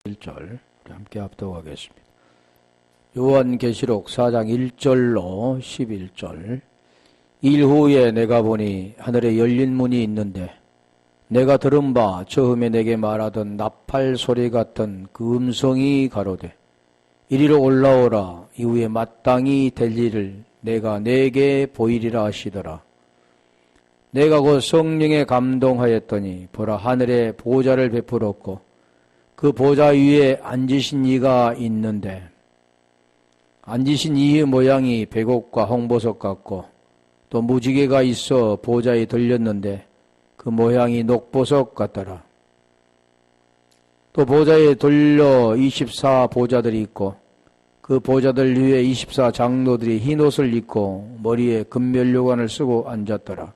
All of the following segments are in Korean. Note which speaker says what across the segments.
Speaker 1: 11절 함께 합독하겠습니다. 요한계시록 4장 1절로 11절. 일후에 내가 보니 하늘에 열린 문이 있는데 내가 들은 바 처음에 내게 말하던 나팔 소리 같은 그 음성이 가로되 이리로 올라오라. 이후에 마땅히 될 일을 내가 내게 보이리라 하시더라. 내가 곧 성령에 감동하였더니 보라 하늘에 보좌를 베풀었고 그 보좌 위에 앉으신 이가 있는데 앉으신 이의 모양이 백옥과 홍보석 같고 또 무지개가 있어 보좌에 들렸는데 그 모양이 녹보석 같더라. 또 보좌에 돌려 24 보좌들이 있고 그 보좌들 위에 24 장로들이 흰옷을 입고 머리에 금면류관을 쓰고 앉았더라.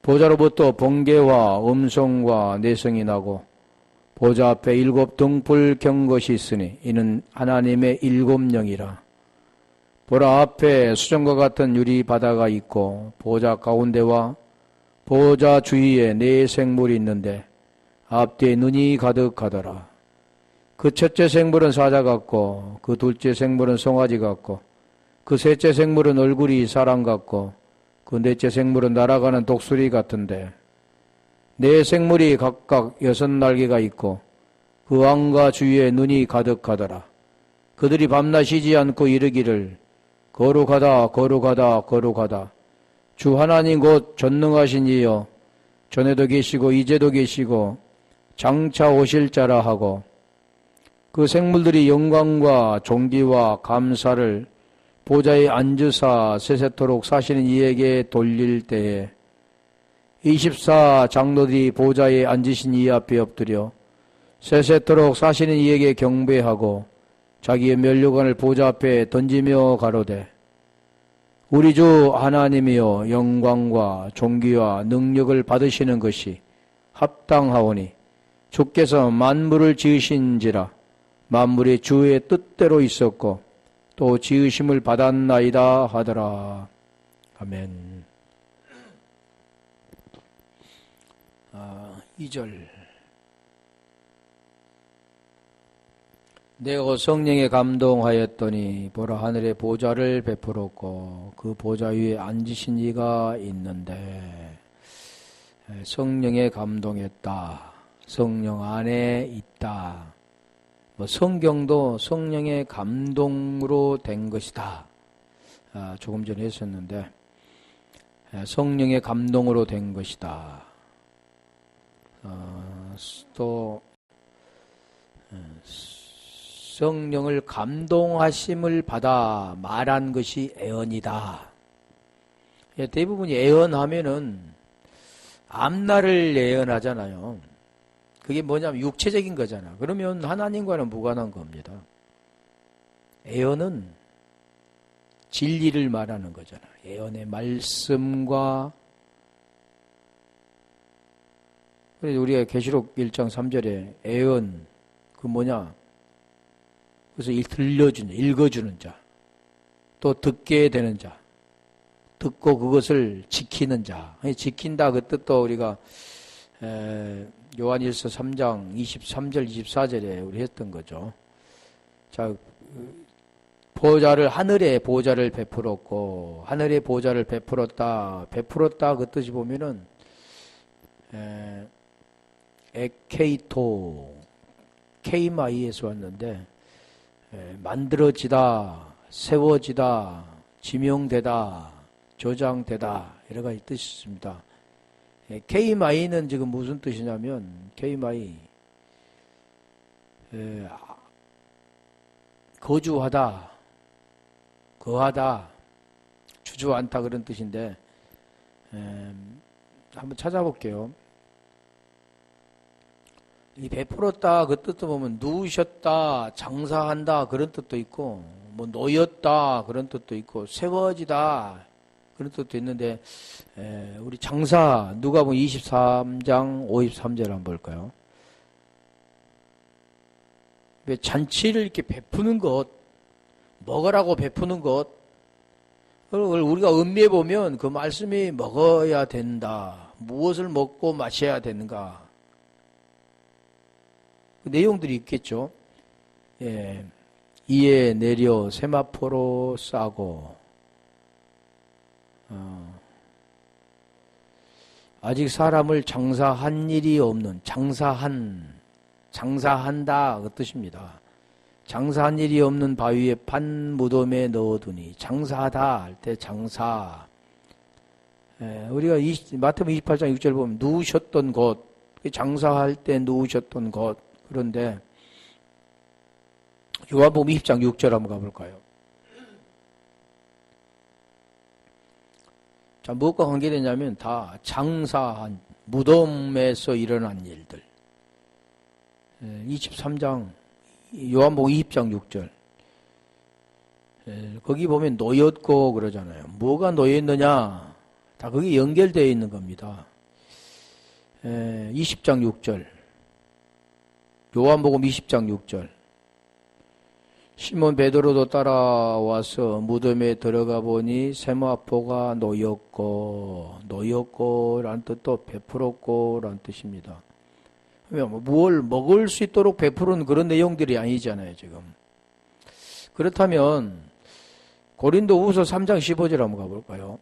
Speaker 1: 보좌로부터 번개와 음성과 내성이 나고 보좌 앞에 7 등불 켠 것이 있으니 이는 하나님의 7 영이라. 보라 앞에 수정과 같은 유리 바다가 있고 보좌 가운데와 보좌 주위에 4 생물이 있는데 앞뒤에 눈이 가득하더라. 그 첫째 생물은 사자 같고 그 둘째 생물은 송아지 같고 그 셋째 생물은 얼굴이 사람 같고 그 넷째 생물은 날아가는 독수리 같은데 4 생물이 각각 6 날개가 있고 그 왕과 주위에 눈이 가득하더라. 그들이 밤낮 쉬지 않고 이르기를 거룩하다 거룩하다 거룩하다 주 하나님 곧 전능하신 이여 전에도 계시고 이제도 계시고 장차 오실 자라 하고 그 생물들이 영광과 존귀와 감사를 보좌에 앉으사 세세토록 사시는 이에게 돌릴 때에 24 장로들이 보좌에 앉으신 이 앞에 엎드려 세세토록 사시는 이에게 경배하고 자기의 면류관을 보좌 앞에 던지며 가로되 우리 주 하나님이여 영광과 존귀와 능력을 받으시는 것이 합당하오니 주께서 만물을 지으신지라 만물이 주의 뜻대로 있었고 또 지으심을 받았나이다 하더라. 아멘. 2절. 내가 성령에 감동하였더니 보라 하늘에 보좌를 베풀었고 그 보좌 위에 앉으신 이가 있는데 성령에 감동했다. 성령 안에 있다. 성경도 성령의 감동으로 된 것이다. 조금 전에 했었는데 성령의 감동으로 된 것이다. 또 성령을 감동하심을 받아 말한 것이 애언이다. 대부분이 애언하면은 앞날을 예언하잖아요. 그게 뭐냐면 육체적인 거잖아. 그러면 하나님과는 무관한 겁니다. 애언은 진리를 말하는 거잖아. 애언의 말씀과 우리가 계시록 1장 3절에 애언 그 뭐냐? 그래서 들려주는 읽어주는 자, 또 듣게 되는 자, 듣고 그것을 지키는 자. 지킨다 그 뜻도 우리가 요한일서 3장 23절 24절에 우리 했던 거죠. 자, 보좌를 하늘에 보좌를 베풀었고 하늘에 보좌를 베풀었다 그 뜻이 보면은 에케이토 케이마이에서 왔는데 만들어지다 세워지다 지명되다 조장되다 여러 가지 뜻이 있습니다. 케이마이는 지금 무슨 뜻이냐면 케이마이 거주하다 거하다 주저앉다 그런 뜻인데 한번 찾아볼게요. 이 베풀었다 그 뜻도 보면 누우셨다 장사한다 그런 뜻도 있고 뭐 놓였다 그런 뜻도 있고 세워지다 그런 뜻도 있는데 우리 장사 누가복음 23장 53절 한번 볼까요? 왜 잔치를 이렇게 베푸는 것 먹으라고 베푸는 것 그걸 우리가 음미해 보면 그 말씀이 먹어야 된다 무엇을 먹고 마셔야 되는가 그 내용들이 있겠죠. 예, 이에 내려 세마포로 싸고 아직 사람을 장사한 일이 없는 장사한다 그 뜻입니다. 장사한 일이 없는 바위에 판 무덤에 넣어두니 장사하다 할 때 장사. 우리가 마태복음 28장 6절 보면 누우셨던 곳, 장사할 때 누우셨던 곳. 그런데 요한복음 20장 6절 한번 가볼까요? 자, 무엇과 관계되냐면 다 장사한 무덤에서 일어난 일들. 23장 요한복음 20장 6절. 거기 보면 놓였고 그러잖아요. 뭐가 놓였느냐? 다 거기 연결되어 있는 겁니다. 20장 6절. 요한복음 20장 6절. 시몬 베드로도 따라와서 무덤에 들어가 보니 세마포가 놓였고 라는 뜻도 베풀었고 라는 뜻입니다. 뭘 먹을 수 있도록 베푸는 그런 내용들이 아니잖아요, 지금. 그렇다면 고린도후서 3장 15절 한번 가볼까요?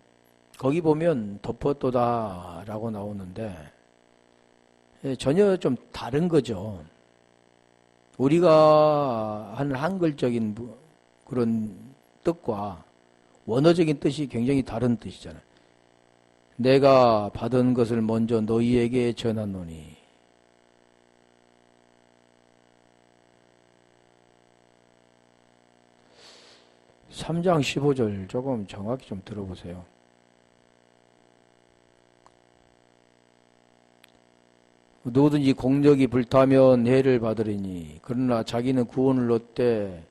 Speaker 1: 거기 보면 덮었도다 라고 나오는데 전혀 좀 다른 거죠. 우리가 하는 한글적인 그런 뜻과 원어적인 뜻이 굉장히 다른 뜻이잖아요. 내가 받은 것을 먼저 너희에게 전하노니. (3장 15절) 조금 정확히 좀 들어보세요. 누구든지 공력이 불타면 해를 받으리니 그러나 자기는 구원을 얻되.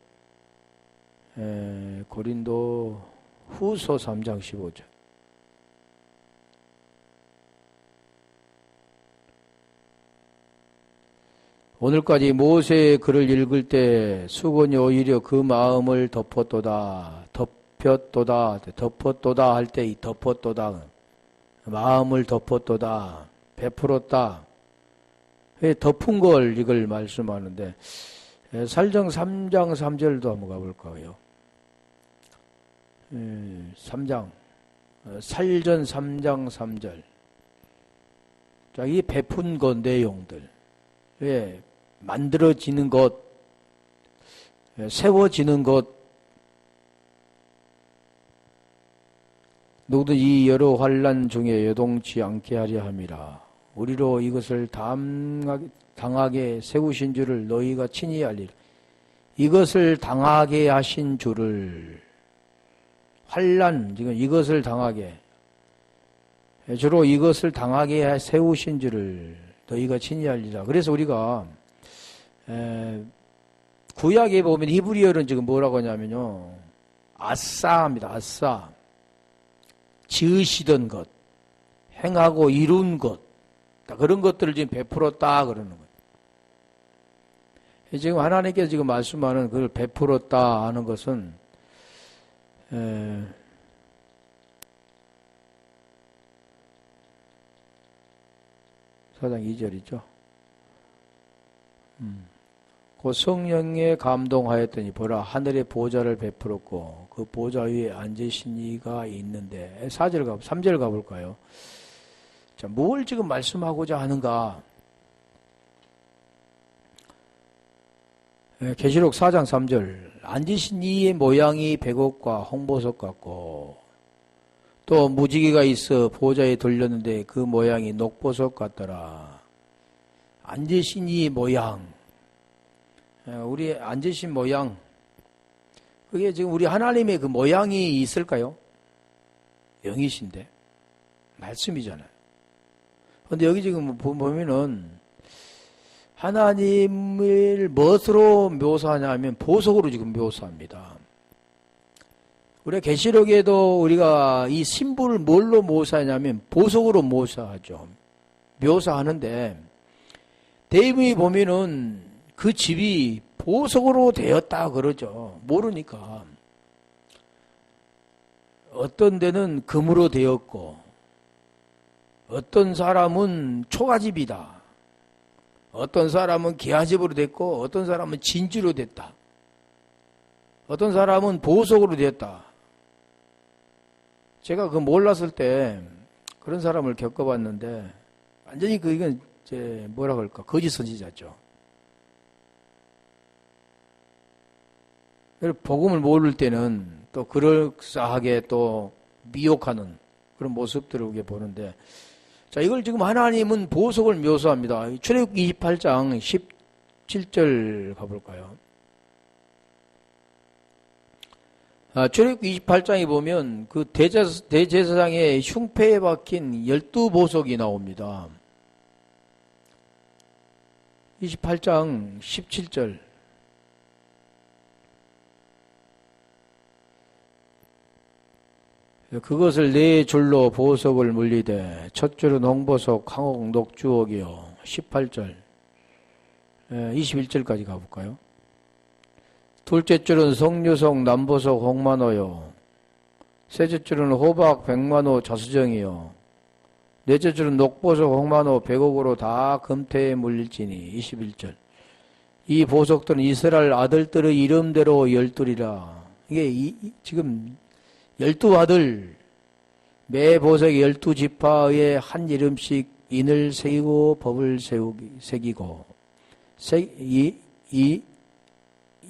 Speaker 1: 고린도 후서 3장 15절. 오늘까지 모세의 글을 읽을 때 수건이 오히려 그 마음을 덮었도다 할 때 이 덮었도다 마음을 덮었도다 베풀었다 덮은 걸 이걸 말씀하는데 살정 3장 3절도 한번 가볼까요? 3장 살전 3장 3절. 자, 이 베푼 것 내용들 만들어지는 것 세워지는 것 누구든지 이 여러 환난 중에 여동치 않게 하려 함이라. 우리로 이것을 당하게 세우신 줄을 너희가 친히 알리라. 이것을 당하게 하신 줄을 환난 지금 이것을 당하게 주로 이것을 당하게 세우신 줄을 너희가 친히 알리라. 그래서 우리가 구약에 보면 히브리어는 지금 뭐라고 하냐면요 아싸입니다. 아싸 지으시던 것 행하고 이룬 것 그런 것들을 지금 베풀었다 그러는 거예요. 지금 하나님께서 지금 말씀하는 그걸 베풀었다 하는 것은 4장 2절이죠. 그 성령에 감동하였더니 보라 하늘의 보좌를 베풀었고 그 보좌 위에 앉으신 이가 있는데 3절 가볼까요? 자, 뭘 지금 말씀하고자 하는가? 계시록 4장 3절 앉으신 이의 모양이 백옥과 홍보석 같고 또 무지개가 있어 보좌에 돌렸는데 그 모양이 녹보석 같더라. 앉으신 이 모양 우리 앉으신 모양 그게 지금 우리 하나님의 그 모양이 있을까요? 영이신데 말씀이잖아요. 그런데 여기 지금 보면은 하나님을 무엇으로 묘사하냐면 보석으로 지금 묘사합니다. 우리가 계시록에도 우리가 이 신부를 뭘로 묘사하냐면 보석으로 묘사하죠. 묘사하는데 대부분이 보면은 그 집이 보석으로 되었다 그러죠. 모르니까. 어떤 데는 금으로 되었고 어떤 사람은 초가집이다. 어떤 사람은 기아집으로 됐고 어떤 사람은 진주로 됐다. 어떤 사람은 보석으로 됐다. 제가 그 몰랐을 때 그런 사람을 겪어봤는데 완전히 이건 이제 뭐라 그럴까 거짓 선지자죠. 복음을 모를 때는 또 그럴싸하게 또 미혹하는 그런 모습들을 우리가 보는데, 자, 이걸 지금 하나님은 보석을 묘사합니다. 출애굽기 28장 17절 가볼까요? 출애굽기 28장에 보면 그 대제사장의 흉패에 박힌 12보석이 나옵니다. 28장 17절. 그것을 네 줄로 보석을 물리되 첫 줄은 홍보석, 황옥, 녹주옥이요. 18절. 21절까지 가볼까요? 둘째 줄은 석류석, 남보석, 홍만호요. 셋째 줄은 호박, 백만호, 자수정이요. 넷째 줄은 녹보석, 홍만호, 백옥으로 다 금태에 물릴지니. 21절. 이 보석들은 이스라엘 아들들의 이름대로 12이라. 이게 지금 12아들, 매 보석에 12지파의 한 이름씩 인을 새기고 법을 새기고,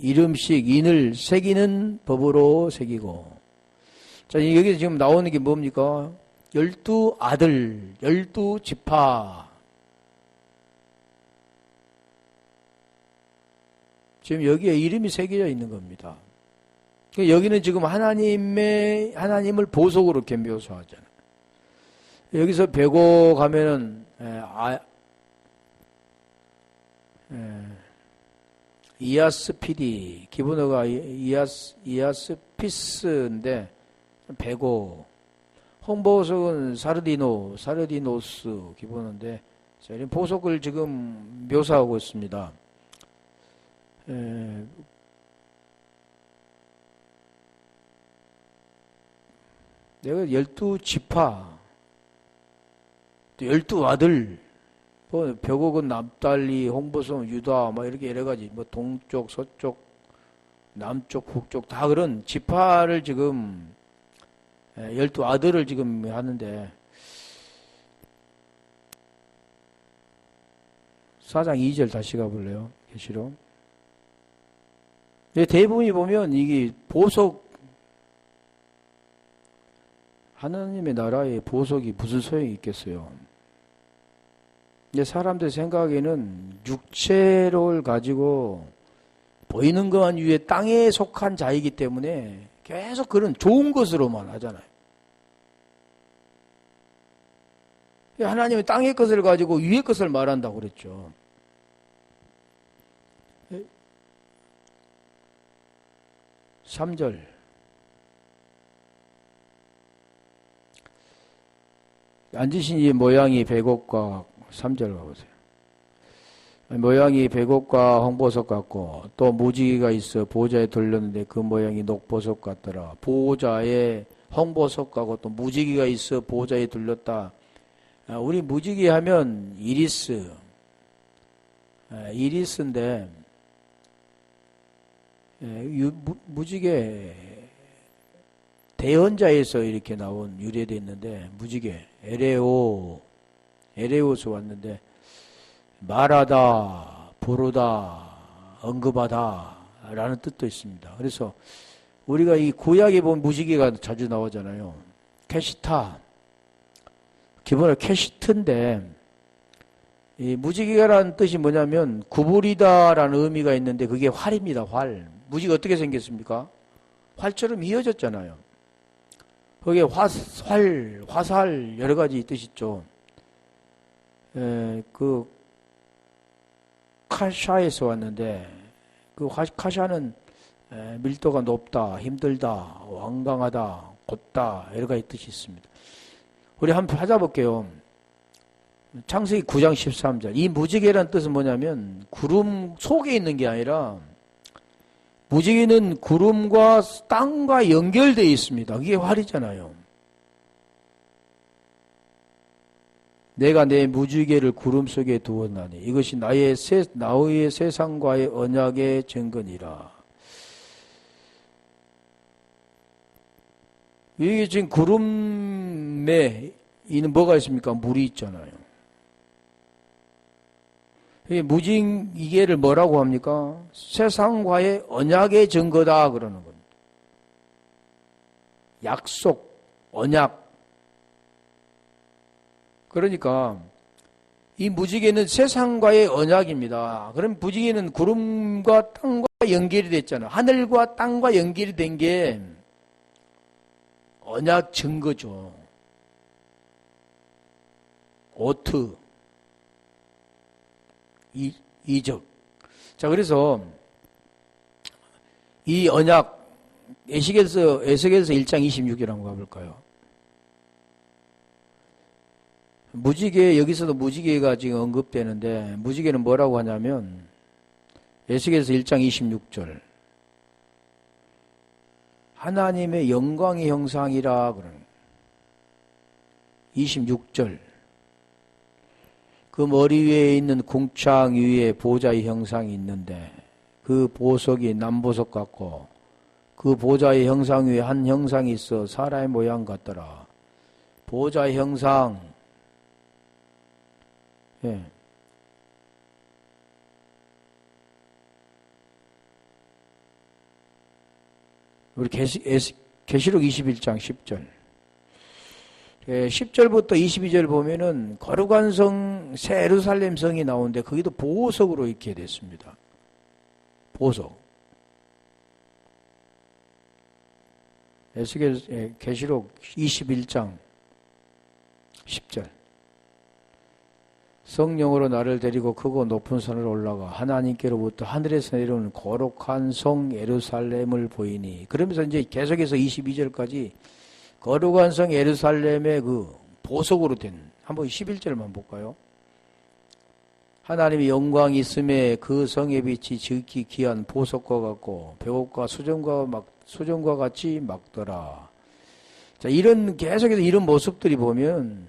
Speaker 1: 이름씩 인을 새기는 법으로 새기고. 자, 여기 지금 나오는 게 뭡니까? 12아들, 12지파. 지금 여기에 이름이 새겨져 있는 겁니다. 여기는 지금 하나님을 보석으로 이렇게 묘사하잖아요. 여기서 배고 가면은, 이아스피디, 기본어가 이아스피스인데, 배고, 홍보석은 사르디노스 기본어인데, 이런 보석을 지금 묘사하고 있습니다. 내가 12지파, 또 12아들, 뭐, 벽옥은 납달리, 홍보성, 유다, 뭐, 이렇게 여러 가지, 뭐, 동쪽, 서쪽, 남쪽, 북쪽, 다 그런 지파를 지금, 12아들을 지금 하는데, 4장 2절 다시 가볼래요? 계시록. 대부분이 보면 이게 보석, 하나님의 나라의 보석이 무슨 소용이 있겠어요? 근데 사람들 생각에는 육체를 가지고 보이는 것 위에 땅에 속한 자이기 때문에 계속 그런 좋은 것으로만 하잖아요. 하나님은 땅의 것을 가지고 위의 것을 말한다고 그랬죠. 3절. 앉으신 이 모양이 백옥과 3절 가보세요. 모양이 백옥과 홍보석 같고 또 무지개가 있어 보좌에 돌렸는데 그 모양이 녹보석 같더라. 보좌에 홍보석 같고 또 무지개가 있어 보좌에 돌렸다. 우리 무지개 하면 이리스인데 무지개 대언자에서 이렇게 나온 유래되어 있는데 무지개 에레오서 왔는데 말하다, 부르다, 언급하다 라는 뜻도 있습니다. 그래서 우리가 이 구약에 보면 무지개가 자주 나오잖아요. 캐시타, 기본으로 캐시트인데 이 무지개라는 뜻이 뭐냐면 구부리다라는 의미가 있는데 그게 활입니다. 활. 무지개 어떻게 생겼습니까? 활처럼 이어졌잖아요. 거기에 화살 여러 가지 뜻이 있죠. 그 카샤에서 왔는데 그 카샤는 밀도가 높다, 힘들다, 완강하다, 곧다 여러 가지 뜻이 있습니다. 우리 한번 찾아볼게요. 창세기 9장 13절. 이 무지개라는 뜻은 뭐냐면 구름 속에 있는 게 아니라 무지개는 구름과 땅과 연결되어 있습니다. 그게 활이잖아요. 내가 내 무지개를 구름 속에 두었나니 이것이 나의 세상과의 언약의 증거니라. 이게 지금 구름에 이는 뭐가 있습니까? 물이 있잖아요. 이 무지개를 뭐라고 합니까? 세상과의 언약의 증거다 그러는 겁니다. 약속, 언약. 그러니까 이 무지개는 세상과의 언약입니다. 그럼 무지개는 구름과 땅과 연결이 됐잖아요. 하늘과 땅과 연결이 된 게 언약 증거죠. 오트, 이적. 자, 그래서 이 언약, 에스겔서 1장 26절 한번 가볼까요? 무지개, 여기서도 무지개가 지금 언급되는데, 무지개는 뭐라고 하냐면, 에스겔서 1장 26절. 하나님의 영광의 형상이라 그러는 26절. 그 머리 위에 있는 궁창 위에 보좌의 형상이 있는데 그 보석이 남보석 같고 그 보좌의 형상 위에 한 형상이 있어 사람의 모양 같더라. 보좌의 형상. 예. 우리 계시록 21장 10절. 10절부터 22절 보면은 거룩한 성, 새 예루살렘 성이 나오는데 거기도 보석으로 있게 됐습니다. 보석. 계시록 21장 10절. 성령으로 나를 데리고 크고 높은 산으로 올라가 하나님께로부터 하늘에서 내려오는 거룩한 성 예루살렘을 보이니. 그러면서 이제 계속해서 22절까지 거룩한 성 예루살렘의 그 보석으로 된, 한번 11절만 볼까요? 하나님의 영광이 있음에 그 성의 빛이 지극히 귀한 보석과 같고 백옥과 수정과 같이 막더라. 자, 이런 계속해서 이런 모습들이 보면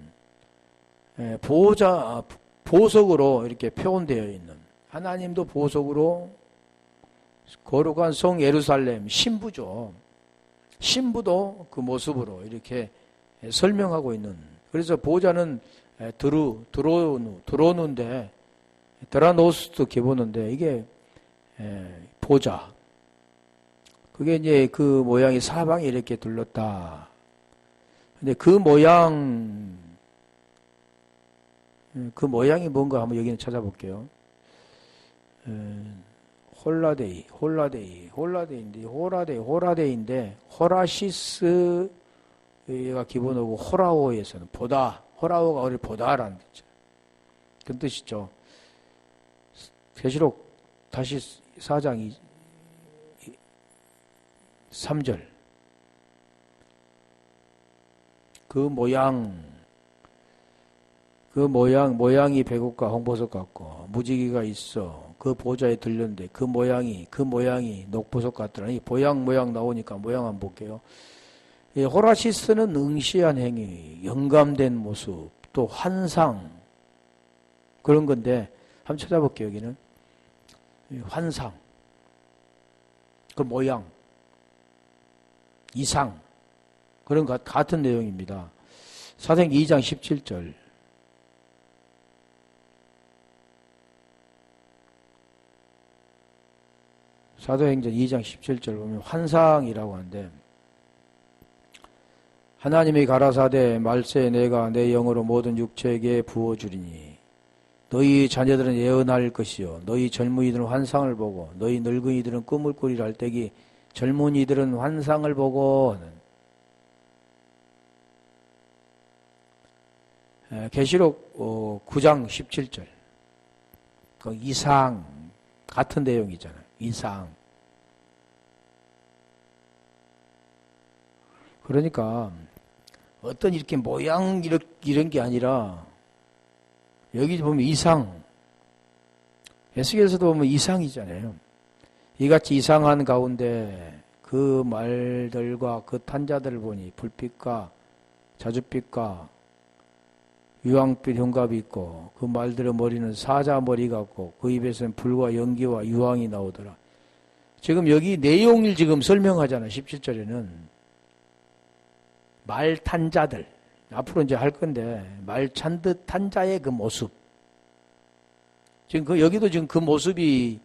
Speaker 1: 보석으로 이렇게 표현되어 있는, 하나님도 보석으로 거룩한 성 예루살렘 신부죠. 신부도 그 모습으로 이렇게 설명하고 있는. 그래서 보좌는 드로누인데 드라노스도 기보는데 이게 보좌. 그게 이제 그 모양이 사방에 이렇게 둘렀다. 근데 그 모양이 뭔가 한번 여기는 찾아볼게요. 호라데이인데 호라시스가 기본어고 호라오에서는 보다, 호라오가 우리 보다라는 뜻이죠. 그 뜻이죠. 계시록 다시 4장 3절. 모양이 백옥과 홍보석 같고 무지개가 있어. 그 보좌에 들렸는데 그 모양이 녹보석 같더라. 이 모양 나오니까 모양 한번 볼게요. 이 호라시스는 응시한 행위, 영감된 모습, 또 환상 그런 건데 한번 찾아볼게요. 여기는 환상, 그 모양, 이상 그런 것 같은 내용입니다. 사도행전 2장 17절. 사도행전 2장 17절 보면 환상이라고 하는데, 하나님이 가라사대 말세 내가 내 영으로 모든 육체에게 부어주리니 너희 자녀들은 예언할 것이요 너희 젊은이들은 환상을 보고 너희 늙은이들은 꿈을 꾸리라 할 때기 젊은이들은 환상을 보고. 계시록 9장 17절. 그 이상 같은 내용이잖아요. 이상. 그러니까 어떤 이렇게 모양 이런 게 아니라 여기 보면 이상. 에스겔서도 보면 이상이잖아요. 이같이 이상한 가운데 그 말들과 그 탄자들을 보니 불빛과 자줏빛과 유황빛 흉갑이 있고 그 말들의 머리는 사자 머리 같고 그 입에서는 불과 연기와 유황이 나오더라. 지금 여기 내용을 지금 설명하잖아. 17절에는 말 탄 자들, 앞으로 이제 할 건데 말 찬 듯한 자의 그 모습. 지금 여기도 지금 그 모습이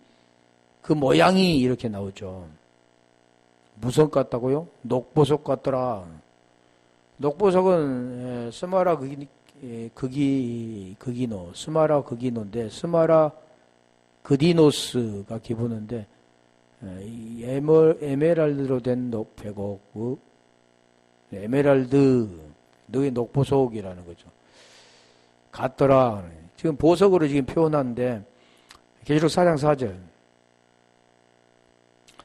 Speaker 1: 그 모양이 이렇게 나오죠. 무슨 같다고요? 녹보석 같더라. 녹보석은 스마라 극이노, 스마라 극이노인데 스마라 그디노스가 기본인데 에메랄드로 된 녹배곡, 에메랄드, 너의 녹보석이라는 거죠. 같더라. 지금 보석으로 지금 표현하는데 계시록 4장 4절.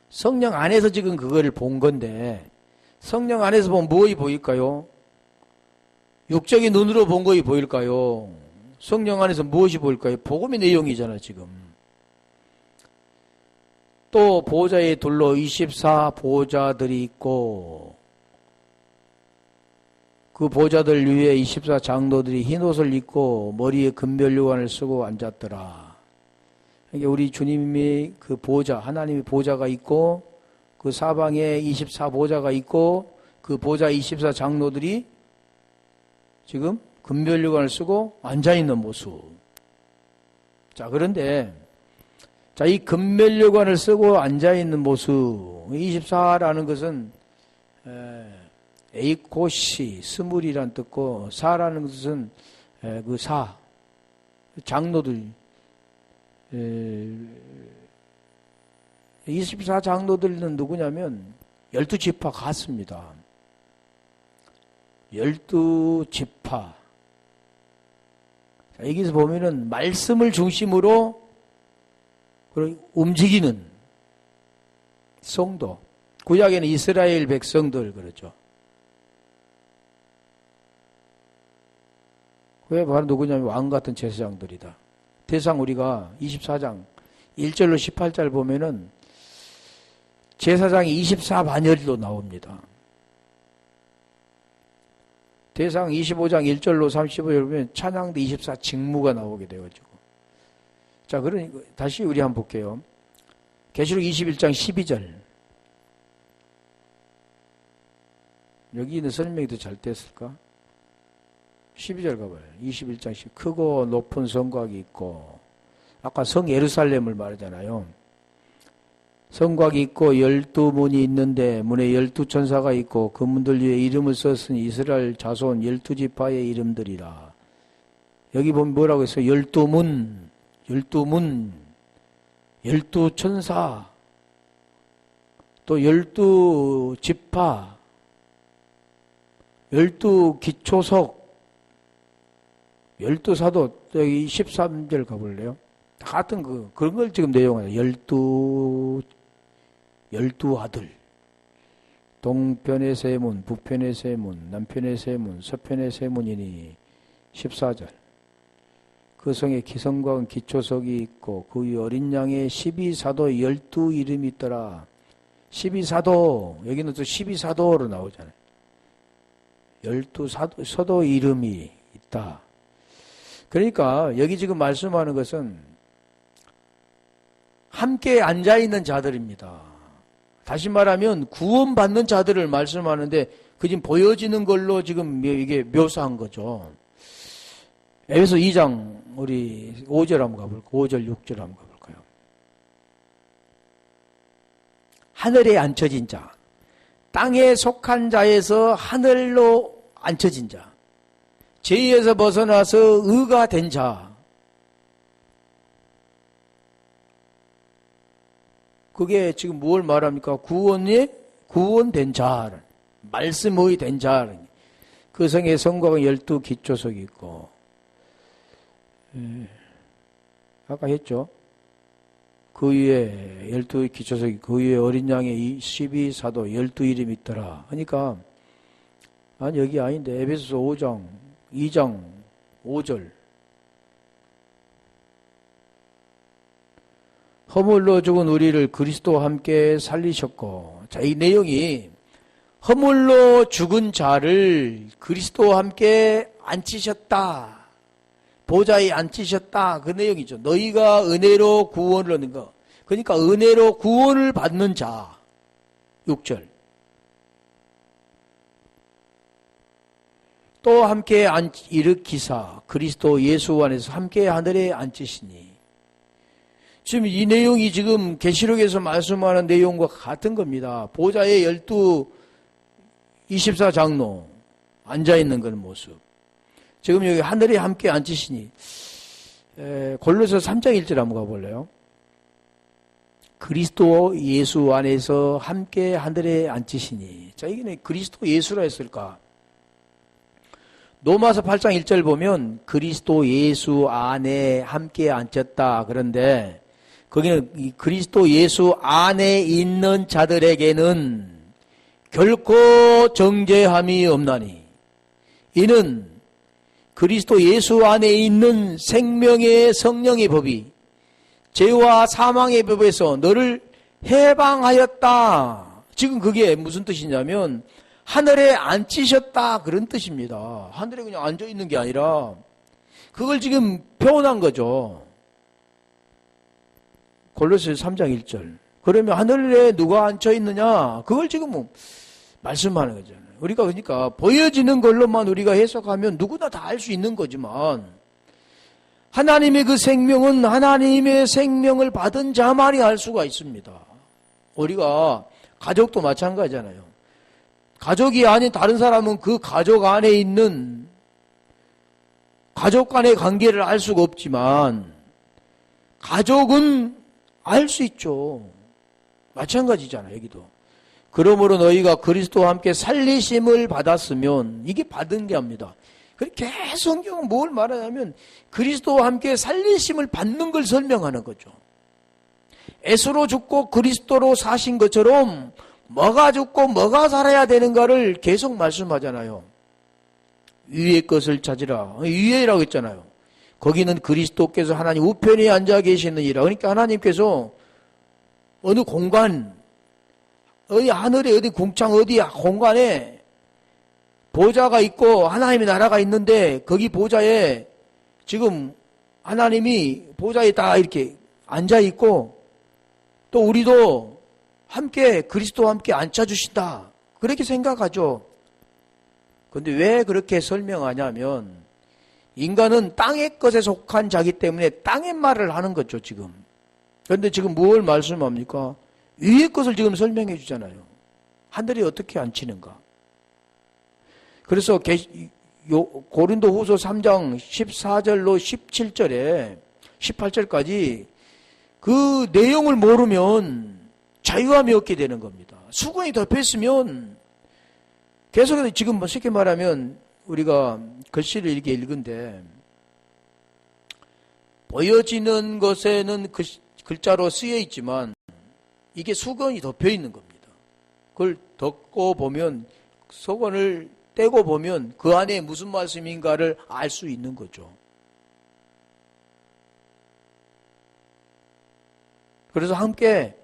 Speaker 1: 성령 안에서 지금 그거를 본 건데 성령 안에서 보면 무엇이 보일까요? 육적인 눈으로 본 것이 보일까요? 성령 안에서 무엇이 보일까요? 복음의 내용이잖아 지금. 또 보좌에 둘러 24 보좌들이 있고 그 보좌들 위에 24 장로들이 흰 옷을 입고 머리에 금별류관을 쓰고 앉았더라. 그러니까 우리 주님이 그 보좌, 하나님의 보좌가 있고 그 사방에 24 보좌가 있고 그 보좌 24 장로들이 지금 금별류관을 쓰고 앉아있는 모습. 자, 그런데 자, 이 금별류관을 쓰고 앉아있는 모습 24라는 것은 에이코시, 스물이란 뜻고 사라는 것은 그 사, 장로들 24 장로들은 누구냐면 12지파 같습니다. 12지파. 여기서 보면은 말씀을 중심으로 움직이는 성도. 구약에는 이스라엘 백성들 그러죠. 왜 바로 누구냐면 왕 같은 제사장들이다. 대상 우리가 24장 1절로 18절 보면은 제사장이 24반열로 나옵니다. 대상 25장 1절로 35절 보면 찬양도 24 직무가 나오게 되어지고. 자, 그러니까 다시 우리 한번 볼게요. 계시록 21장 12절. 여기 있는 설명이 더 잘 됐을까? 12절 가봐요. 21장 10. 크고 높은 성곽이 있고, 아까 성 예루살렘을 말하잖아요. 성곽이 있고 12문이 있는데 문에 12천사가 있고 그 문들 위에 이름을 썼으니 이스라엘 자손 12지파의 이름들이라. 여기 보면 뭐라고 했어요? 12문, 12천사, 또 12지파, 12기초석, 12사도, 여기 13절 가볼래요? 다 같은 그런 걸 지금 내용하죠. 12 아들. 동편의 세 문, 북편의 세 문, 남편의 세 문, 서편의 세 문이니 14절. 그 성에 기성과 기초석이 있고 그 위에 어린 양의 12사도 12 이름이 있더라. 12사도, 여기는 또 12사도로 나오잖아요. 12사도 이름이 있다. 그러니까 여기 지금 말씀하는 것은 함께 앉아있는 자들입니다. 다시 말하면 구원받는 자들을 말씀하는데 그 지금 보여지는 걸로 지금 이게 묘사한 거죠. 에베소 2장 우리 5절 한번 가볼까요? 5절 6절 한번 가볼까요? 하늘에 앉혀진 자, 땅에 속한 자에서 하늘로 앉혀진 자, 죄에서 벗어나서 의가 된 자, 그게 지금 뭘 말합니까? 구원된 자, 말씀의 된 자. 그 성에 성곽은 12기초석이 있고, 아까 했죠? 그 위에 12기초석이, 그 위에 어린 양의 12사도 12이름이 있더라. 그러니까, 아니, 여기 아닌데, 에베소서 5장, 2장, 5절. 허물로 죽은 우리를 그리스도와 함께 살리셨고, 자, 이 내용이 허물로 죽은 자를 그리스도와 함께 앉히셨다. 보좌에 앉히셨다. 그 내용이죠. 너희가 은혜로 구원을 얻는 거. 그러니까 은혜로 구원을 받는 자. 6절. 또 함께 일으키사 그리스도 예수 안에서 함께 하늘에 앉히시니. 지금 이 내용이 지금 계시록에서 말씀하는 내용과 같은 겁니다. 보좌에 24장로 앉아있는 그런 모습. 지금 여기 하늘에 함께 앉히시니. 골로새 3장 1절 한번 가볼래요? 그리스도 예수 안에서 함께 하늘에 앉히시니. 자, 이게 그리스도 예수라 했을까? 로마서 8장 1절 보면 그리스도 예수 안에 함께 앉혔다. 그런데 거기는 이 그리스도 예수 안에 있는 자들에게는 결코 정죄함이 없나니 이는 그리스도 예수 안에 있는 생명의 성령의 법이 죄와 사망의 법에서 너를 해방하였다. 지금 그게 무슨 뜻이냐면 하늘에 앉히셨다 그런 뜻입니다. 하늘에 그냥 앉아있는 게 아니라 그걸 지금 표현한 거죠. 골로새 3장 1절. 그러면 하늘에 누가 앉혀있느냐? 그걸 지금 말씀하는 거잖아요. 우리가 그러니까 보여지는 걸로만 우리가 해석하면 누구나 다 알 수 있는 거지만 하나님의 그 생명은 하나님의 생명을 받은 자만이 알 수가 있습니다. 우리가 가족도 마찬가지잖아요. 가족이 아닌 다른 사람은 그 가족 안에 있는 가족 간의 관계를 알 수가 없지만 가족은 알 수 있죠. 마찬가지잖아요. 여기도. 그러므로 너희가 그리스도와 함께 살리심을 받았으면 이게 받은 게 합니다. 계속 성경은 뭘 말하냐면 그리스도와 함께 살리심을 받는 걸 설명하는 거죠. 예수로 죽고 그리스도로 사신 것처럼 뭐가 죽고 뭐가 살아야 되는가를 계속 말씀하잖아요. 위의 것을 찾으라. 위에라고 했잖아요. 거기는 그리스도께서 하나님 우편에 앉아 계시느니라. 그러니까 하나님께서 어느 공간, 어디 하늘에 어디 궁창 어디 공간에 보좌가 있고 하나님의 나라가 있는데 거기 보좌에 지금 하나님이 보좌에 다 이렇게 앉아 있고 또 우리도 함께 그리스도와 함께 앉혀주신다. 그렇게 생각하죠. 그런데 왜 그렇게 설명하냐면 인간은 땅의 것에 속한 자기 때문에 땅의 말을 하는 거죠, 지금. 그런데 지금 뭘 말씀합니까? 위의 것을 지금 설명해 주잖아요. 하늘이 어떻게 앉히는가. 그래서 고린도 후서 3장 14절로 17절에 18절까지 그 내용을 모르면 자유함이 없게 되는 겁니다. 수건이 덮여있으면 계속해서 지금 쉽게 말하면 우리가 글씨를 이렇게 읽은데 보여지는 것에는 글자로 쓰여 있지만 이게 수건이 덮여 있는 겁니다. 그걸 덮고 보면 수건을 떼고 보면 그 안에 무슨 말씀인가를 알 수 있는 거죠. 그래서 함께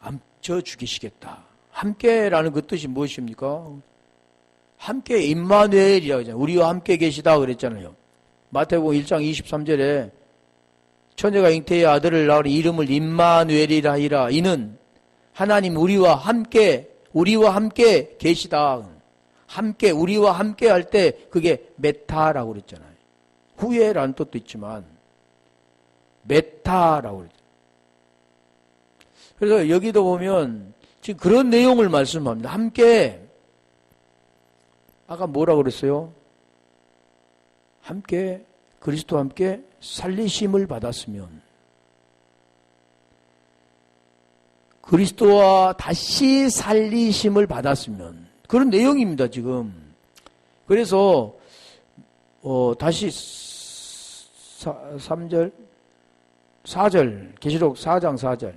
Speaker 1: 앉혀 죽이시겠다. 함께라는 그 뜻이 무엇입니까? 함께 임마누엘이라고 하잖아요. 우리와 함께 계시다 그랬잖아요. 마태복음 1장 23절에 처녀가 잉태의 아들을 낳으니 이름을 임마누엘이라 하리라. 이는 하나님 우리와 함께 계시다. 함께 우리와 함께 할 때 그게 메타라고 그랬잖아요. 후예라는 뜻도 있지만 메타라고 그랬잖아요. 그래서 여기도 보면 지금 그런 내용을 말씀합니다. 함께 아까 뭐라고 그랬어요? 함께 그리스도와 함께 살리심을 받았으면 그리스도와 다시 살리심을 받았으면 그런 내용입니다. 지금. 그래서 다시 3절 4절 계시록 4장 4절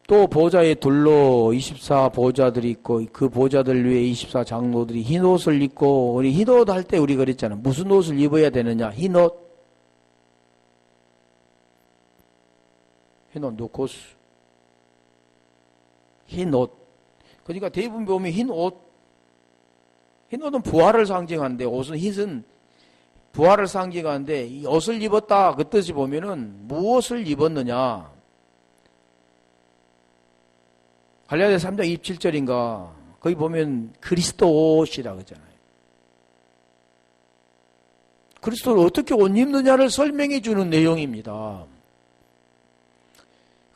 Speaker 1: 또 보좌에 둘로 24 보좌들이 있고 그 보좌들 위에 24 장로들이 흰 옷을 입고 우리 흰 옷 할 때 우리 그랬잖아. 무슨 옷을 입어야 되느냐? 흰 옷. 흰 옷 누코스. 흰 옷. 그러니까 대부분 보면 흰 옷은 부활을 상징하는데, 흰은 부활을 상징하는데, 이 옷을 입었다 그 뜻이 보면은 무엇을 입었느냐. 갈라디아 3장 27절인가 거기 보면 그리스도 옷이라고 하잖아요. 그리스도를 어떻게 옷 입느냐를 설명해 주는 내용입니다.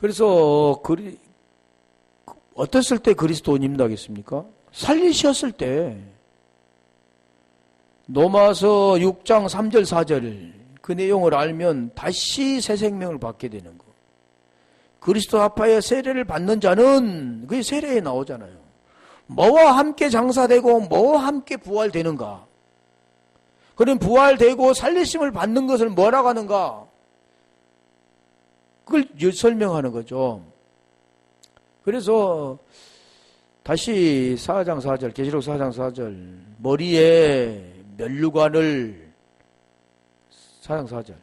Speaker 1: 그래서 어땠을 때 그리스도 옷 입는다 하겠습니까? 살리셨을 때. 로마서 6장 3절 4절 그 내용을 알면 다시 새 생명을 받게 되는 거. 그리스도 합하여 세례를 받는 자는 그게 세례에 나오잖아요. 뭐와 함께 장사되고 뭐와 함께 부활되는가? 그럼 부활되고 살리심을 받는 것을 뭐라고 하는가? 그걸 설명하는 거죠. 그래서 다시 4장 4절 계시록 4장 4절 머리에 면류관을 4장 4절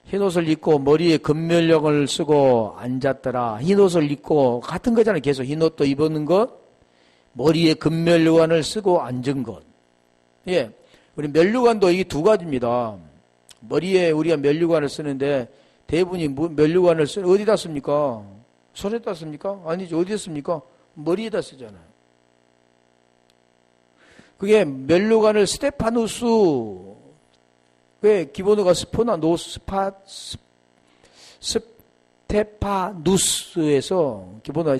Speaker 1: 흰옷을 입고 머리에 금면류관을 쓰고 앉았더라. 흰옷을 입고 같은 거잖아요. 계속 흰옷도 입었는 것, 머리에 금면류관을 쓰고 앉은 것. 예, 우리 면류관도 이게 두 가지입니다. 머리에 우리가 면류관을 쓰는데 대부분이 면류관을 어디다 씁니까? 손에다 씁니까? 아니죠. 어디에 씁니까? 머리에다 쓰잖아요. 그게 면류관을 기본어가 스테파누스에서 기본어가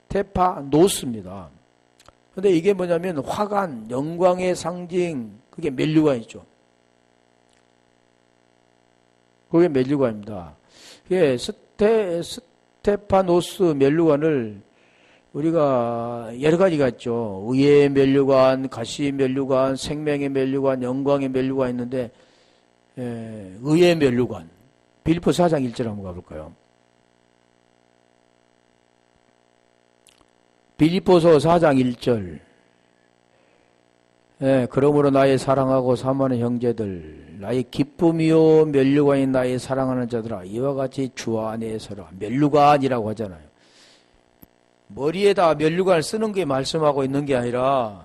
Speaker 1: 스테파노스입니다. 근데 이게 뭐냐면 화관, 영광의 상징, 그게 면류관이죠. 그게 면류관입니다. 그게 스테파노스 면류관을 우리가 여러 가지가 있죠. 의의 면류관, 가시의 면류관, 생명의 면류관, 영광의 면류관 있는데 의의 면류관. 빌립보서 4장 1절 한번 가볼까요? 빌립보서 4장 1절. 그러므로 나의 사랑하고 사모하는 형제들, 나의 기쁨이요 면류관인 나의 사랑하는 자들아, 이와 같이 주 안에 서라. 면류관이라고 하잖아요. 머리에다 면류관을 쓰는 게 말씀하고 있는 게 아니라,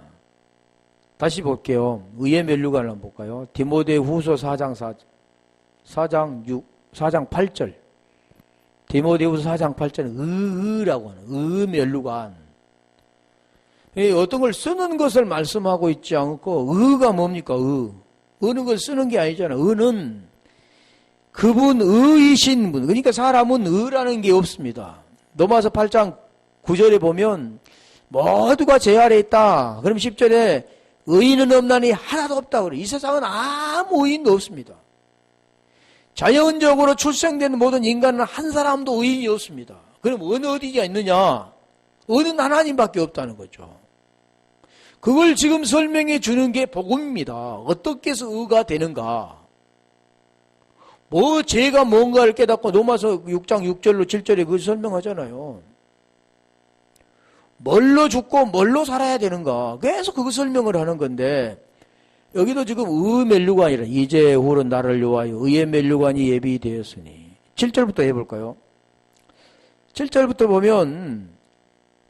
Speaker 1: 다시 볼게요. 의의 면류관을 한번 볼까요? 디모데후서 4장 8절. 디모데후서 4장 8절은 의라고 하는 면류관. 어떤 걸 쓰는 것을 말씀하고 있지 않고, 의가 뭡니까? 의는 걸 쓰는 게 아니잖아요. 의는 그분 의이신 분. 그러니까 사람은 의라는 게 없습니다. 로마서 8장 9절에 보면 모두가 죄 아래 있다. 그럼 10절에 의인은 없나니 하나도 없다. 그래. 이 세상은 아무 의인도 없습니다. 자연적으로 출생된 모든 인간은 한 사람도 의인이 없습니다. 그럼 어느 어디가 있느냐? 의는 하나님밖에 없다는 거죠. 그걸 지금 설명해 주는 게 복음입니다. 어떻게 해서 의가 되는가? 죄가 뭔가를 깨닫고 로마서 6장 6절로 7절에 그걸 설명하잖아요. 뭘로 죽고 뭘로 살아야 되는가? 계속 그거 설명을 하는 건데, 여기도 지금 의 면류관이라, 이제 후로 나를 요하여 의의 면류관이 예비되었으니. 7절부터 해볼까요? 7절부터 보면,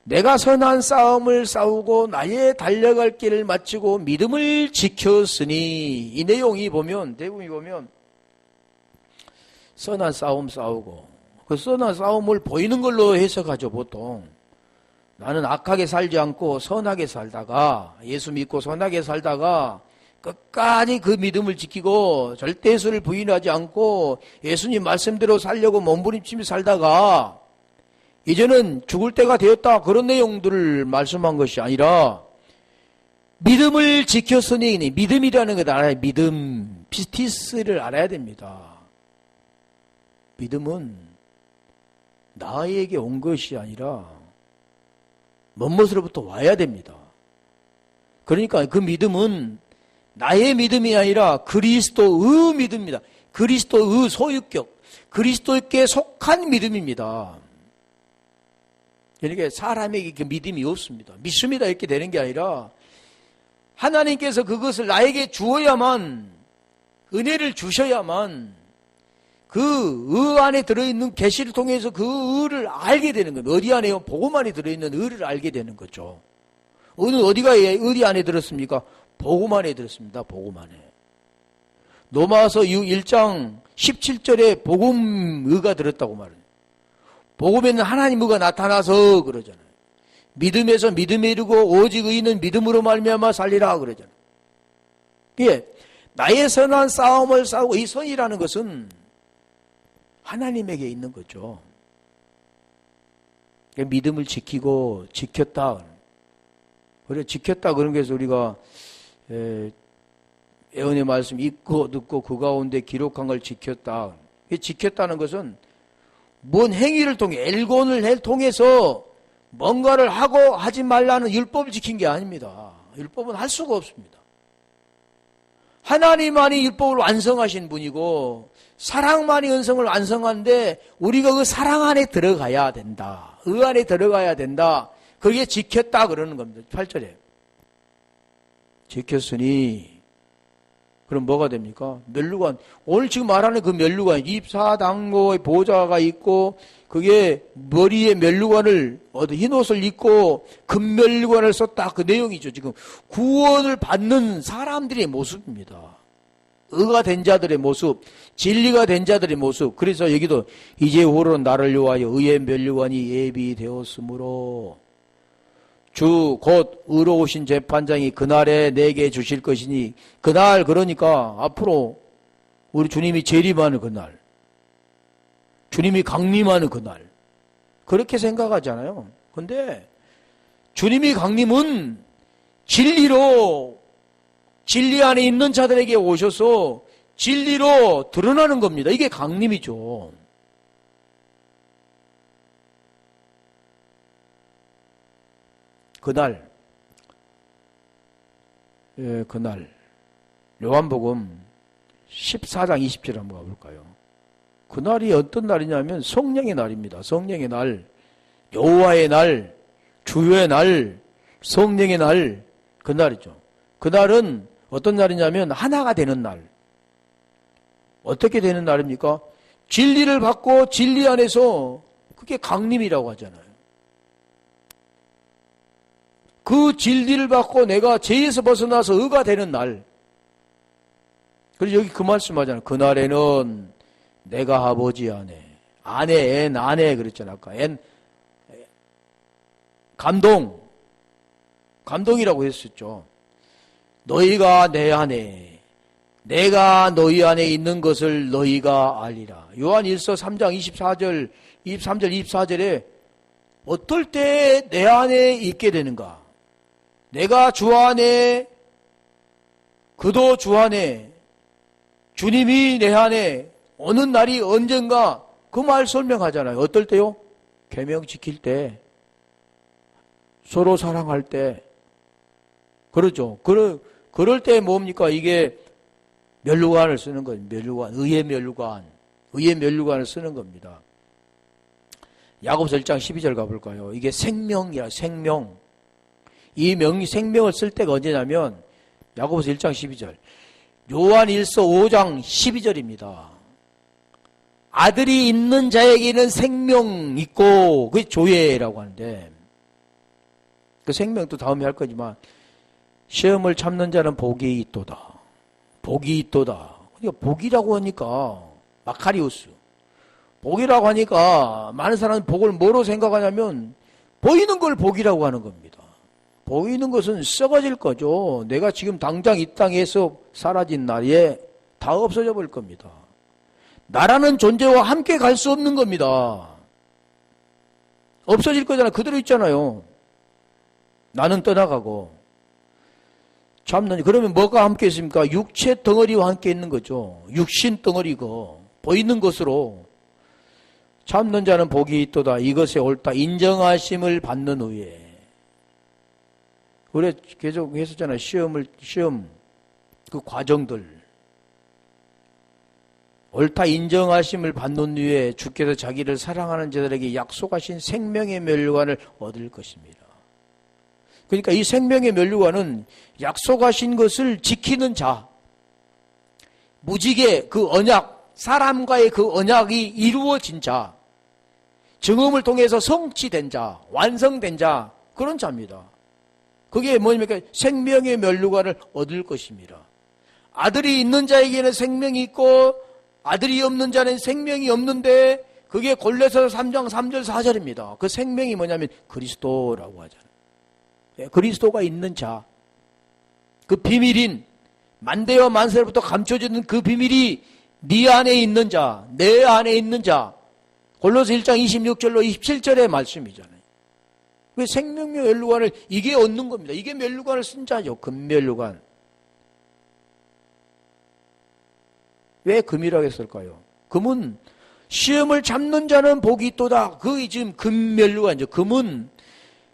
Speaker 1: 내가 선한 싸움을 싸우고 나의 달려갈 길을 마치고 믿음을 지켰으니, 이 내용이 보면, 대부분이 보면, 선한 싸움 싸우고, 그 선한 싸움을 보이는 걸로 해석하죠, 보통. 나는 악하게 살지 않고 선하게 살다가, 예수 믿고 선하게 살다가 끝까지 그 믿음을 지키고 절대 예수를 부인하지 않고 예수님 말씀대로 살려고 몸부림치며 살다가 이제는 죽을 때가 되었다. 그런 내용들을 말씀한 것이 아니라 믿음을 지켰으니, 믿음이라는 것 알아야, 믿음, 피스티스를 알아야 됩니다. 믿음은 나에게 온 것이 아니라 먼 곳으로부터 와야 됩니다. 그러니까 그 믿음은 나의 믿음이 아니라 그리스도의 믿음입니다. 그리스도의 소유격, 그리스도께 속한 믿음입니다. 그러니까 사람에게 그 믿음이 없습니다. 믿습니다 이렇게 되는 게 아니라 하나님께서 그것을 나에게 주어야만, 은혜를 주셔야만 그 안에 들어있는 계시를 통해서 그 의를 알게 되는 거예요. 어디 안에요? 복음 안에 들어있는 의를 알게 되는 거죠. 의는 어디가 어디 안에 들었습니까? 복음 안에 들었습니다. 복음 안에. 로마서 1장 17절에 복음 의가 들었다고 말해요. 복음에는 하나님 의가 나타나서 그러잖아요. 믿음에서 믿음에 이르고 오직 의인은 믿음으로 말미암아 살리라 그러잖아요. 예, 나의 선한 싸움을 싸우고 이 선이라는 것은 하나님에게 있는 거죠. 믿음을 지키고 지켰다. 그래 지켰다 그런 게서 우리가 예언의 말씀 읽고 듣고 그 가운데 기록한 걸 지켰다. 지켰다는 것은 뭔 행위를 통해 엘곤을 통해서 뭔가를 하고 하지 말라는 율법을 지킨 게 아닙니다. 율법은 할 수가 없습니다. 하나님만이 율법을 완성하신 분이고 사랑만이 은성을 완성하는데 우리가 그 사랑 안에 들어가야 된다. 의 안에 들어가야 된다. 그게 지켰다 그러는 겁니다. 8절에. 지켰으니 그럼 뭐가 됩니까? 면류관. 오늘 지금 말하는 그 면류관, 24당로의 보좌가 있고 그게 머리에 면류관을 흰옷을 입고 금면류관을 썼다. 그 내용이죠. 지금 구원을 받는 사람들의 모습입니다. 의가 된 자들의 모습, 진리가 된 자들의 모습. 그래서 여기도 이제후로는 나를 위하여 의의 면류관이 예비되었으므로 주 곧 의로우신 재판장이 그날에 내게 주실 것이니 그날 그러니까 앞으로 우리 주님이 재림하는 그날 주님이 강림하는 그날 그렇게 생각하잖아요. 근데 주님이 강림은 진리로 진리 안에 있는 자들에게 오셔서 진리로 드러나는 겁니다. 이게 강림이죠. 그날 요한복음 14장 20절 한번 가볼까요? 그날이 어떤 날이냐면 성령의 날입니다. 성령의 날, 여호와의 날, 주의 날, 성령의 날, 그날이죠. 그날은 어떤 날이냐면 하나가 되는 날. 어떻게 되는 날입니까? 진리를 받고 진리 안에서 그게 강림이라고 하잖아요. 그 진리를 받고 내가 죄에서 벗어나서 의가 되는 날. 그래서 여기 그 말씀 하잖아요. 그날에는 내가 아버지 안에 그랬잖아요. 아까 감동이라고 했었죠. 너희가 내 안에 내가 너희 안에 있는 것을 너희가 알리라. 요한 1서 3장 23절 24절에 어떨 때 내 안에 있게 되는가? 내가 주 안에 그도 주 안에 주님이 내 안에 어느 날이 언젠가 그 말 설명하잖아요. 어떨 때요? 계명 지킬 때 서로 사랑할 때 그러죠. 그럴 때 뭡니까? 이게 면류관을 쓰는 거예요. 면류관, 의의 면류관을 쓰는 겁니다. 야고보서 1장 12절 가볼까요? 이게 생명이야, 생명. 이 생명을 쓸 때가 언제냐면 야고보서 1장 12절, 요한 1서 5장 12절입니다. 아들이 있는 자에게는 생명 있고 그게 조예라고 하는데 그 생명도 다음에 할 거지만 시험을 참는 자는 복이 있도다. 복이 있도다. 그러니까 복이라고 하니까 마카리우스. 복이라고 하니까 많은 사람은 복을 뭐로 생각하냐면 보이는 걸 복이라고 하는 겁니다. 보이는 것은 썩어질 거죠. 내가 지금 당장 이 땅에서 사라진 날에 다 없어져 버릴 겁니다. 나라는 존재와 함께 갈 수 없는 겁니다. 없어질 거잖아요. 그대로 있잖아요. 나는 떠나가고. 참는, 그러면 뭐가 함께 있습니까? 육체 덩어리와 함께 있는 거죠. 육신 덩어리고, 보이는 것으로. 참는 자는 복이 있도다. 이것에 옳다. 인정하심을 받는 후에. 우리 계속 했었잖아요. 시험, 그 과정들. 옳다 인정하심을 받는 후에 주께서 자기를 사랑하는 자들에게 약속하신 생명의 면류관을 얻을 것입니다. 그러니까 이 생명의 면류관은 약속하신 것을 지키는 자, 무지개 그 언약, 사람과의 그 언약이 이루어진 자, 증언을 통해서 성취된 자, 완성된 자, 그런 자입니다. 그게 뭐냐면 생명의 면류관을 얻을 것입니다. 아들이 있는 자에게는 생명이 있고 아들이 없는 자는 생명이 없는데, 그게 골로새서 3장 3절 4절입니다. 그 생명이 뭐냐면 그리스도라고 하잖아요. 그리스도가 있는 자, 그 비밀인 만대와 만세로부터 감춰지는 그 비밀이 네 안에 있는 자, 내 안에 있는 자, 골로새 1장 26절로 27절의 말씀이잖아요. 그 생명의 면류관을 이게 얻는 겁니다. 이게 면류관을 쓴 자죠. 금면류관. 왜 금이라고 했을까요? 금은 시험을 잡는 자는 복이 있도다. 그 지금 금면류관이죠. 금은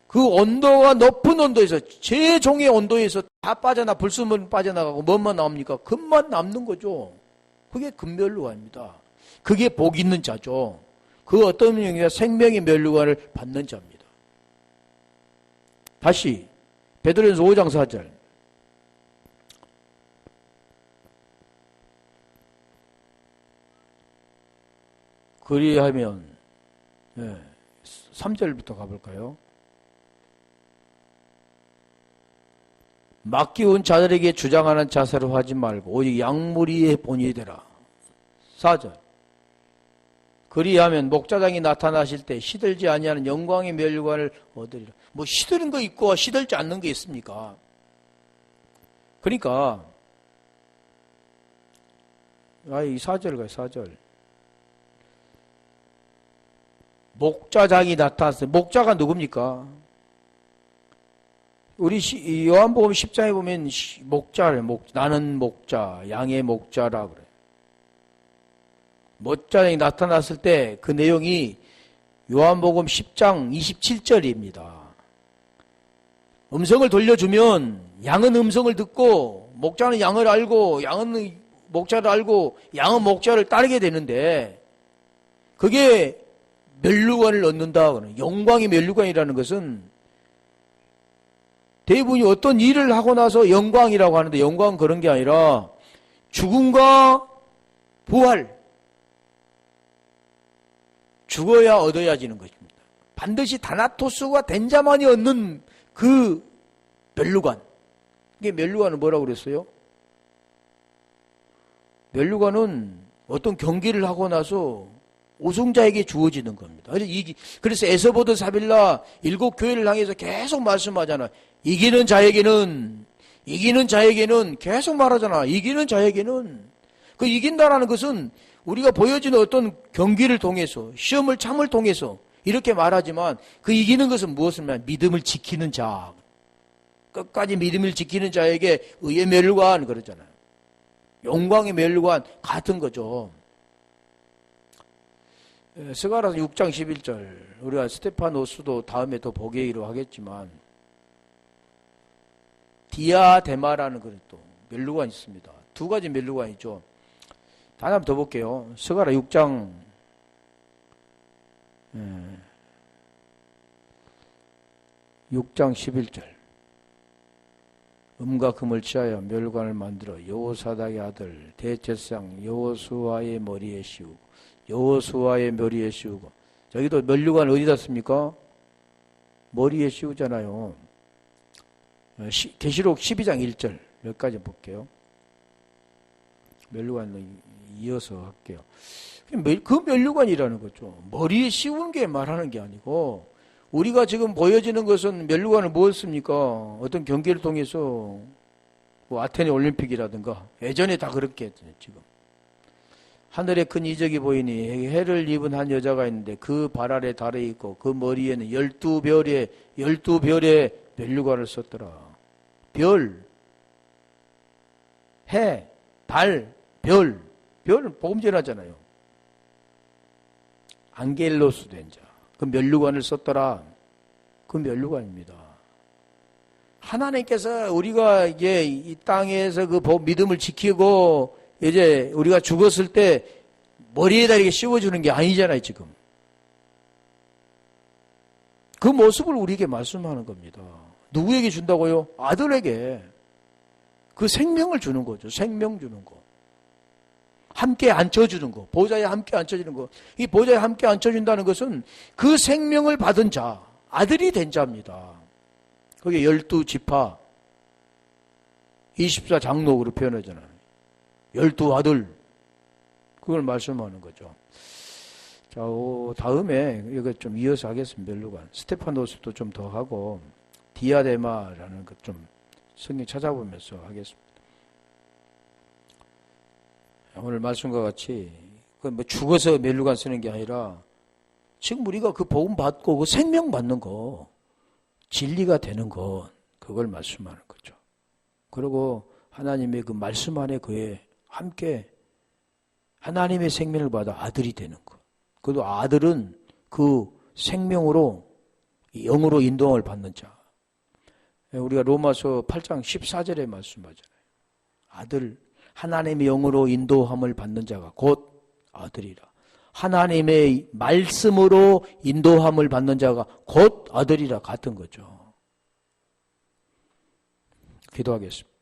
Speaker 1: 그 온도가 높은 온도에서, 제종의 온도에서 다 불순물은 빠져나가고 뭐만 나옵니까? 금만 남는 거죠. 그게 금면류관입니다. 그게 복 있는 자죠. 그 어떤 의미냐, 생명의 면류관을 받는 자입니다. 다시 베드로전서 5장 4절. 그리하면 3절부터 가볼까요? 맡기운 자들에게 주장하는 자세로 하지 말고 오직 양무리의 본이 되라. 4절. 그리하면 목자장이 나타나실 때 시들지 아니하는 영광의 면류관을 얻으리라. 뭐 시드는 거 있고 시들지 않는 게 있습니까? 그러니까 이 4절 가요. 4절. 목자장이 나타났어요. 목자가 누굽니까? 우리 요한복음 10장에 보면 목자를 나는 목자, 양의 목자라 그래. 목자장이 나타났을 때 그 내용이 요한복음 10장 27절입니다. 음성을 돌려주면 양은 음성을 듣고 목자는 양을 알고 양은 목자를 알고 양은 목자를 따르게 되는데, 그게 면류관을 얻는다. 영광의 면류관이라는 것은 대부분이 어떤 일을 하고 나서 영광이라고 하는데, 영광은 그런 게 아니라 죽음과 부활, 죽어야 얻어야지는 것입니다. 반드시 다나토스가 된 자만이 얻는 그 면류관. 이게 면류관은 뭐라고 그랬어요? 면류관은 어떤 경기를 하고 나서 우승자에게 주어지는 겁니다. 그래서 에서보드 사빌라 7교회를 향해서 계속 말씀하잖아. 이기는 자에게는 계속 말하잖아. 이기는 자에게는. 그 이긴다라는 것은 우리가 보여지는 어떤 경기를 통해서, 시험을 참을 통해서 이렇게 말하지만, 그 이기는 것은 무엇을 말하냐? 믿음을 지키는 자. 끝까지 믿음을 지키는 자에게 의의 면류관 그러잖아요. 영광의 면류관 같은 거죠. 스가랴서 6장 11절, 우리가 스테파노스도 다음에 더 보게이로 하겠지만, 디아데마라는 그런 또 면류관이 있습니다. 두 가지 면류관이죠. 다시 한번 더 볼게요. 스가랴 6장 11절. 음과 금을 취하여 면류관을 만들어 여호사닥의 아들 대제사장 여호수아의 머리에 씌우고, 여호수아의 머리에 씌우고. 저기도 면류관 어디다 씁니까? 머리에 씌우잖아요. 계시록 12장 1절 몇 가지 볼게요. 면류관 이어서 할게요. 그 면류관이라는 거죠. 머리에 씌우는 게 말하는 게 아니고, 우리가 지금 보여지는 것은 면류관을 무엇습니까? 어떤 경기를 통해서, 뭐 아테네 올림픽이라든가 예전에 다 그렇게 했잖아요. 지금 하늘에 큰 이적이 보이니 해를 입은 한 여자가 있는데 그 발 아래 달에 있고 그 머리에는 12별의 면류관을 썼더라. 별, 해, 달, 별은 복음 전하잖아요. 안겔로스 된 자, 그 면류관을 썼더라. 그 면류관입니다. 하나님께서 우리가 이제 이 땅에서 그 믿음을 지키고 이제 우리가 죽었을 때 머리에다 이렇게 씌워주는 게 아니잖아요, 지금. 그 모습을 우리에게 말씀하는 겁니다. 누구에게 준다고요? 아들에게. 그 생명을 주는 거죠. 생명 주는 거. 함께 앉혀주는 거, 보좌에 함께 앉혀주는 거. 이 보좌에 함께 앉혀준다는 것은 그 생명을 받은 자, 아들이 된 자입니다. 거기에 12지파, 24장로로 표현하잖아요. 12아들. 그걸 말씀하는 거죠. 자, 다음에 이거 좀 이어서 하겠습니다. 멜루간. 스테파노스도 좀 더 하고, 디아데마라는 것 좀 성경 찾아보면서 하겠습니다. 오늘 말씀과 같이 뭐 죽어서 멜루간 쓰는 게 아니라 지금 우리가 그 복음 받고 그 생명 받는 거, 진리가 되는 것, 그걸 말씀하는 거죠. 그리고 하나님의 그 말씀 안에 그에 함께 하나님의 생명을 받아 아들이 되는 것. 그리고 아들은 그 생명으로 영으로 인도함을 받는 자. 우리가 로마서 8장 14절에 말씀하잖아요. 아들, 하나님의 영으로 인도함을 받는 자가 곧 아들이라. 하나님의 말씀으로 인도함을 받는 자가 곧 아들이라 같은 거죠. 기도하겠습니다.